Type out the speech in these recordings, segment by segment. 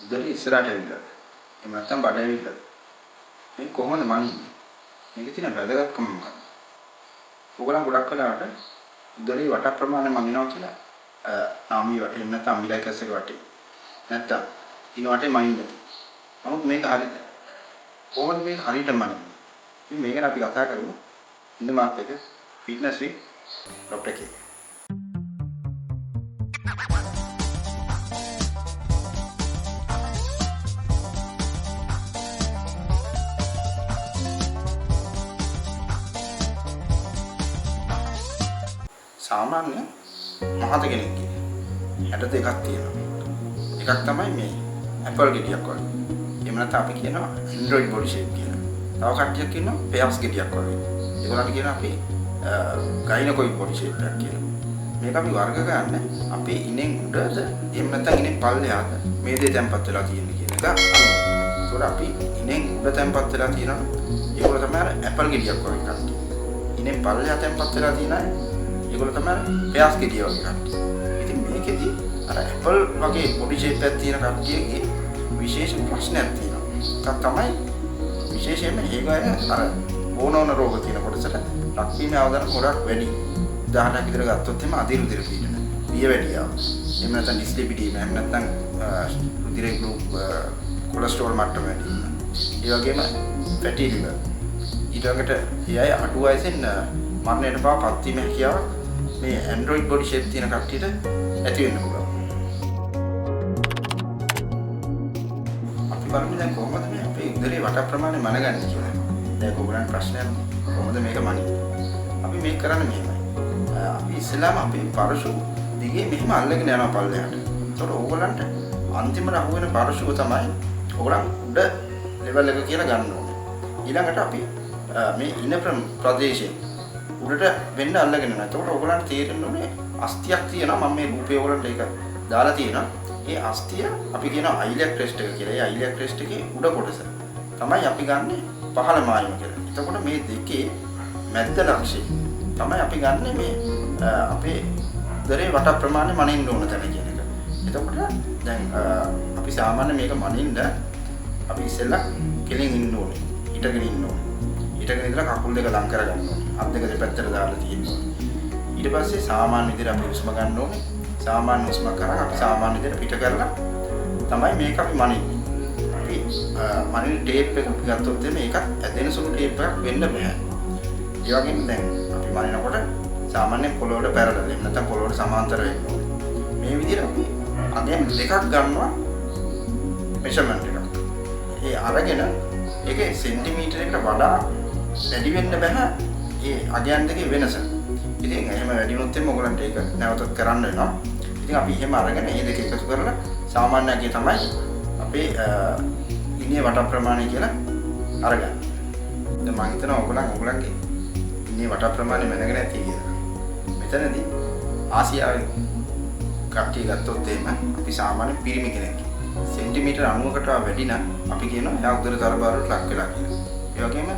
උදේ ඉස්සරහට ඇවිල්ලා. එහෙම නැත්නම් බඩ ඇවිල්ලා. මේ කොහොමද මනින්නේ? මේකේ තියෙන වැදගත්කම මොකක්ද? ඔයගොල්ලන් ගොඩක් වෙලාවට උදේ වට ප්‍රමාණය මනිනවා කියලා නාමී වටේ නැත්නම් අම්බිලයිකස් එක වටේ. නැත්නම් ඉන වටේ මනින්න. නමුත් මේක හරියට කොහොමද මේක හරියට මනින්නේ? ඉතින් මේක ගැන අපි කතා කරමු. ඉන්න මාත් එක ෆිට්නස් විත් ડોක්ටර් කේ. සාමාන්‍ය මහත කෙනෙක්ගේ හැට දෙකක් තියෙනවා. එකක් තමයි මේ ඇපල් ගෙඩියක් වගේ. එහෙම නැත්නම් අපි කියනවා ඇන්ඩ්‍රොයිඩ් බොඩි ෂේප් කියලා. තව කට්ටියක් කියනවා පෙයාස් ගෙඩියක් වගේ. ඒගොල්ලන්ට කියනවා අපි ගයිනකොයිඩ් බොඩි ෂේප් එකක් කියලා. මේක අපි වර්ග ගන්න අපේ ඉනෙන් උඩද එහෙම නැත්නම් ඉනෙන් පල්ලෙහාද මේ දේ තැම්පත් වෙලා තියෙන්නේ කියන එක අනුව. ඒතකොට අපි ඉනෙන් උඩ තැම්පත් වෙලා තියෙනවා. ඒගොල්ලෝ තමයි අර ඇපල් ගෙඩියක් වගේ කට්ටිය. ඉනෙන් පල්ලෙහා තැම්පත් වෙලා තියෙනවා. ඒගොල්ලෝ තමයි පෙයාස් ගෙඩිය වගේ කට්ටිය. ඉතින් මේකෙදි අර ඇපල් වගේ බොඩි ෂේප් එකක් තියෙන කට්ටියගේ විශේෂ ප්‍රශ්නයක් තියෙනවා. ඒක තමයි විශේෂයෙන්ම ඒක අර ඕනෝන රෝග තියෙන කොටසට ලක්වීමේ අවදානම් ගොඩක් වැඩි. උදාහරණයක් විදිහට ගත්තොත් එimhe අධි රුධිර පීඩන, දියවැඩියාව, එහෙම නැත්නම් ඩිස්ලිපිඩීම, එහෙම නැත්නම් රුධිරේ ගෲප් කොලෙස්ටරෝල් මට්ටම වැඩි වෙනවා. ඒ වගේම ෆැටි ලිවර්. ඊළඟට ඒ අය අඩු වයසෙන් මරණයට පත් වීම හැකියාව මේ ඇන්ඩ්‍රොයිඩ් බොඩි ෂේප් තියෙන කට්ටියට ඇති වෙන්න පුළුවන්. අපි බලමු දැන් කොහොමද මේ අපේ උදරේ වට ප්‍රමාණය මනගන්නේ කියලා. දැන් ඔයගොල්ලන් ප්‍රශ්නයක් කොහොමද මේක මනින්නේ? අපි මේක කරන්නේ මෙහෙමයි. අපි ඉස්සෙල්ලාම අපේ පරසු දිගේ මෙහෙම අල්ලගෙන යනවා පල්ලෙහාට. ඒතකොට ඕගොල්ලන්ට අන්තිමට අහු වෙන පරසුව තමයි ඕගොල්ලන් උඩ ලෙවල් එක කියලා ගන්න ඕනේ. ඊළඟට අපි මේ ඉන ප්‍රදේශයේ උඩට වෙන්න අල්ලගෙන යනවා. එතකොට ඕගොල්ලන්ට තේරෙන්න ඕනේ අස්තියක් තියෙනවා. මම මේ රූපේ ඕගොල්ලන්ට ඒක දාලා තියෙනවා. ඒ අස්තිය අපි කියනවා අයිලියක් ක්‍රෙස්ට් එක කියලා. ඒ අයිලියක් ක්‍රෙස්ට් එකේ උඩ කොටස තමයි අපි ගන්නෙ පහළ මායිම කියලා. එතකොට මේ දෙකේ මැද්ද ලක්ෂය තමයි අපි ගන්නෙ මේ අපේ උදරේ වට ප්‍රමාණය මනින්න ඕන තැන කියන එක. එතකොට දැන් අපි සාමාන්‍ය මේක මනින්න අපි ඉස්සෙල්ලා කෙලින් ඉන්න ඕනේ. හිටගෙන ඉන්න ඕනේ. හිටගෙන ඉඳලා කකුල් දෙක ලං කරගන්න ඕනේ. අත් දෙක දෙපැත්තට දාලා තියෙන්න ඕනේ. ඊට පස්සේ සාමාන්‍ය විදිහට අපි හුස්ම ගන්න ඕනේ. සාමාන්‍ය හුස්ම කරා අපි සාමාන්‍ය විදිහට පිට කරලා තමයි මේක අපි මනින්නේ. අපි මනින ටේප් එක අපි ගත්තොත් මේක ඇදෙන සුළු ටේප් එකක් වෙන්න බෑ. ඒ වගේම දැන් අපි මනිනකොට සාමාන්‍ය පොළොවට පැරලල් එහෙම නැත්නම් පොළොවට සමාන්තර වෙන්න ඕනේ. මේ විදිහට අපි අගයන් දෙකක් ගන්නවා මෙෂර්මන්ට් එකක්. ඒ අරගෙන ඒකේ සෙන්ටිමීටරයකට වඩා වැඩි වෙන්න බෑ ඒ අගයන් දෙකේ වෙනස. ඉතින් එහෙම වැඩි වුණොත් එimhe ඔයගලන්ට ඒක නැවතත් කරන්න වෙනවා. ඉතින් අපි එහෙම අරගෙන මේ දෙක එකතු කරලා සාමාන්‍ය අගය තමයි අපේ ඉන්නේ වට ප්‍රමාණය කියලා අරගන්න. දැන් මම හිතනවා ඔයගලන්ගේ ඉන්නේ වට ප්‍රමාණය මැනගෙන ඇති කියලා. මෙතනදී ආසියාවේ කට්ටිය ගත්තොත් එහෙම අපි සාමාන්‍ය පිරිමි කෙනෙක් සෙන්ටිමීටර 90කට වැඩි නම් අපි කියනවා එයා උදර තරබාරට ලක් වෙලා කියලා. ඒ වගේම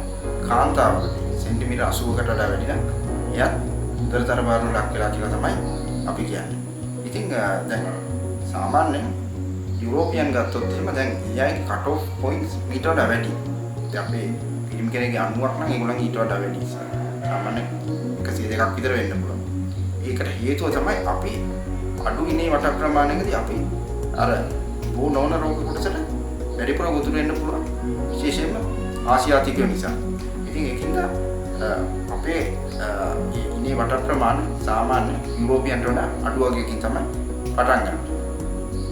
කාන්තාවකදී සෙන්ටිමීටර 80කට වඩා වැඩි නම් එයා උදර තරබාරට ලක් වෙලා කියලා තමයි අපි කියන්නේ. ඉතින් දැන් සාමාන්‍යයෙන් යුරෝපියන් ගත්තොත් එහෙම දැන් එයාගේ කට් ඔෆ් පොයින්ට්ස් ඊට වඩා වැඩි. දැන් අපේ පිරිමි කෙනෙක්ගේ 90ක් නම් ඒගොල්ලන්ගේ ඊට වඩා වැඩි. සාමාන්‍යයෙන් 102ක් විතර වෙන්න පුළුවන්. ඒකට හේතුව තමයි අපි අඩු ඉනේ වට ප්‍රමාණයකදී අපි අර බෝ නොවන රෝග කොටසට වැඩිපුර ගොදුරු වෙන්න පුළුවන්. විශේෂයෙන්ම ආසියාතිකයෝ නිසා. ඉතින් ඒකින්ද අපේ ඉනේ වට ප්‍රමාණය සාමාන්‍ය යුරෝපියන්ට වඩා අඩු වගේකින් තමයි පටන් ගන්න.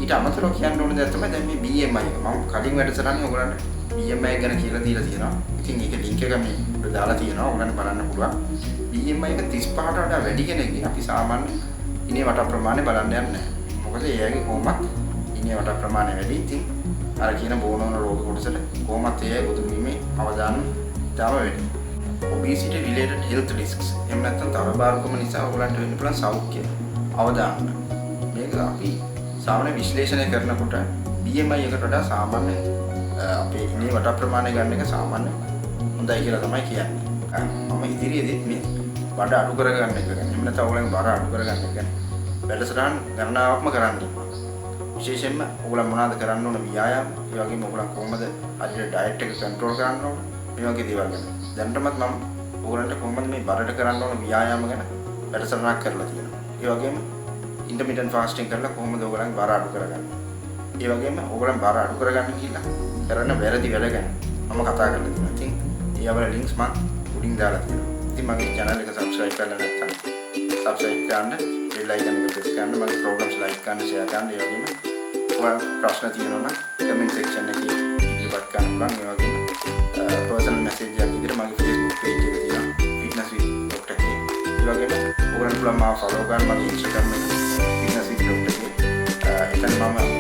ඊට අමතරව කියන්න ඕනේ දැන් තමයි දැන් මේ BMI එක. මම කලින් වැඩසටහනේ ඔයගොල්ලන්ට BMI ගැන කියලා දීලා තියෙනවා. ඉතින් ඒක ලින්ක් එක මේ උඩ දාලා තියෙනවා. ඔයගොල්ලන්ට බලන්න පුළුවන්. BMI එක 35ට වඩා වැඩි කෙනෙක්ගේ අපි සාමාන්‍ය ඉනේ වට ප්‍රමාණය බලන්න යන්නේ නැහැ. මොකද එයාගේ කොහොමත් ඉනේ වට ප්‍රමාණය වැඩි. ඉතින් අර කියන බෝනෝන රෝග කොටසට කොහොමත් එයා ගොදුරු වීමේ අවදානම් තාම වැඩි. obesity related health risks එහෙම නැත්නම් තරබාරුකම නිසා ඔයගලන්ට වෙන්න පුළුවන් සෞඛ්‍ය අවදානම්. මේක අපි සාමාන්‍ය විශ්ලේෂණය කරනකොට BMI එකට වඩා සාමාන්‍ය අපේ ඉනේ වට ප්‍රමාණය ගන්න එක සාමාන්‍ය හොඳයි කියලා තමයි කියන්නේ. මම ඉදිරියේදීත් මේ බඩ අඩු කරගන්න එක ගැන එහෙම නැත්නම් ඔයගලගේ බර අඩු කරගන්න එක ගැන වැඩසටහන් ගණනාවක්ම කරන්න. විශේෂයෙන්ම ඔයගොල්ලෝ මොනවද කරන්න ඕන ව්‍යායාම, ඒ වගේම ඔයගොල්ලෝ කොහොමද හරියට ඩයට් එක කන්ට්‍රෝල් කරන්න ඕන, මේ වගේ දේවල් ගැන. දැනටමත් මම ඔයගොල්ලන්ට කොහොමද මේ බරට කරන්න ඕන ව්‍යායාම ගැන වැඩසටහනක් කරලා තියෙනවා. ඒ වගේම ඉන්ටර්මිටන්ට් ෆාස්ටිං කරලා කොහොමද ඔයගොල්ලන් බර අඩු කරගන්නේ. ඒ වගේම ඔයගොල්ලන් බර අඩු කරගන්න කියලා කරන වැරදි වැඩ ගැන මම කතා කරලා තියෙනවා. ඉතින් ඒ වල ලින්ක්ස් මම උඩින් දාලා තියෙනවා. ඉතින් මගේ channel එක subscribe කරලා නැත්නම් subscribe කරන්න, bell icon එක press කරන්න, මගේ programs like කරන්න, share කරන්න. ඒ වගේම ඔයාලා ප්‍රශ්න තියෙනවා නම් comment section එකේ ඉදිරිපත් කරන්න පුළුවන්. ඒ වගේම personal message එකක් විදිහට මගේ Facebook page එක තියෙනවා, fitness with Dr. K. ඒ වගේම ඔයාලා පුළුවන් මාව follow කරන්න මගේ Instagram එක fitness with Dr. K. එතන මම